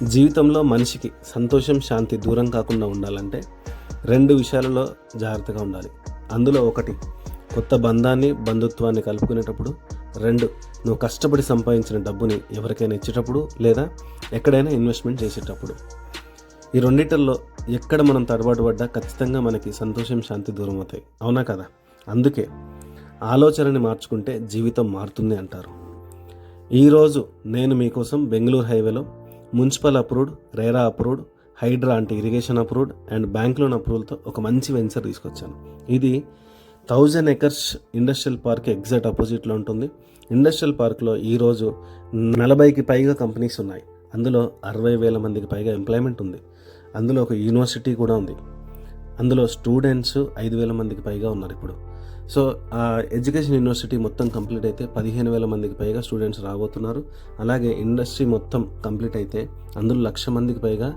జీవితంలో మనిషికి సంతోషం, శాంతి దూరం కాకుండా ఉండాలంటే 2 విషయాలలో జాగ్రత్తగా ఉండాలి. అందులో ఒకటి కొత్త బంధుత్వాన్ని కలుపుకునేటప్పుడు, 2 నువ్వు కష్టపడి సంపాదించిన డబ్బుని ఎవరికైనా ఇచ్చేటప్పుడు లేదా ఎక్కడైనా ఇన్వెస్ట్మెంట్ చేసేటప్పుడు. ఈ రెండిటల్లో ఎక్కడ మనం తడబాటు పడ్డా ఖచ్చితంగా మనకి సంతోషం, శాంతి దూరం అవుతాయి. అవునా కదా? అందుకే ఆలోచనని మార్చుకుంటే జీవితం మారుతుంది అంటారు. ఈరోజు నేను మీకోసం బెంగళూరు హైవేలో municipal approved, RERA approved, HYDRAA అంటే irrigation approved and bank loan అప్రూవల్తో ఒక మంచి వెంచర్ తీసుకొచ్చాను. ఇది 1000 acres ఇండస్ట్రియల్ పార్క్ ఎగ్జాక్ట్ అపోజిట్లో ఉంటుంది. ఇండస్ట్రియల్ పార్క్లో ఈరోజు 40కి పైగా కంపెనీస్ ఉన్నాయి. అందులో 60,000 మందికి పైగా ఎంప్లాయ్మెంట్ ఉంది. అందులో ఒక యూనివర్సిటీ కూడా ఉంది. అందులో స్టూడెంట్స్ 5,000 మందికి పైగా ఉన్నారు ఇప్పుడు. సో ఆ ఎడ్యుకేషన్ యూనివర్సిటీ మొత్తం కంప్లీట్ అయితే 15,000 మందికి పైగా స్టూడెంట్స్ రాబోతున్నారు. అలాగే ఇండస్ట్రీ మొత్తం కంప్లీట్ అయితే అందులో 1,00,000 మందికి పైగా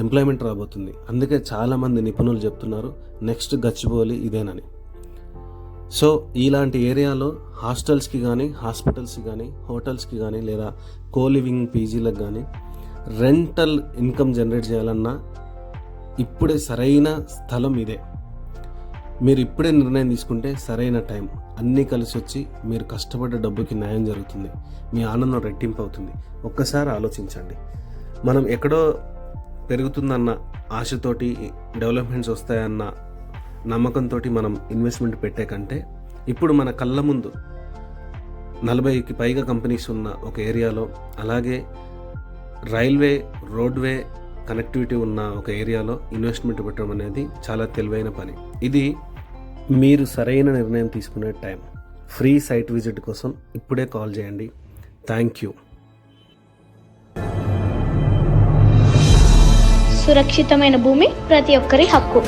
ఎంప్లాయ్మెంట్ రాబోతుంది. అందుకే చాలామంది నిపుణులు చెప్తున్నారు నెక్స్ట్ గచ్చిబౌలి ఇదేనని. సో ఇలాంటి ఏరియాలో హాస్టల్స్కి కానీ, హాస్పిటల్స్కి కానీ, హోటల్స్కి కానీ లేదా కోలివింగ్ పీజీలకు కానీ రెంటల్ ఇన్కమ్ జనరేట్ చేయాలన్నా ఇప్పుడే సరైన స్థలం ఇదే. మీరు ఇప్పుడే నిర్ణయం తీసుకుంటే సరైన టైం. అన్నీ కలిసి వచ్చి మీరు కష్టపడ్డ డబ్బుకి న్యాయం జరుగుతుంది. మీ ఆనందం రెట్టింపు అవుతుంది. ఒక్కసారి ఆలోచించండి. మనం ఎక్కడో పెరుగుతుందన్న ఆశతోటి, డెవలప్మెంట్స్ వస్తాయన్న నమ్మకంతో మనం ఇన్వెస్ట్మెంట్ పెట్టే కంటే ఇప్పుడు మన కళ్ళ ముందు 40కి పైగా కంపెనీస్ ఉన్న ఒక ఏరియాలో, అలాగే రైల్వే, రోడ్వే కనెక్టివిటీ ఉన్న ఒక ఏరియాలో ఇన్వెస్ట్మెంట్ పెట్టడం అనేది చాలా తెలివైన పని. ఇది మీరు సరైన నిర్ణయం తీసుకునే టైం. ఫ్రీ సైట్ విజిట్ కోసం ఇప్పుడే కాల్ చేయండి. Thank you. సురక్షితమైన భూమి ప్రతి ఒక్కరి హక్కు.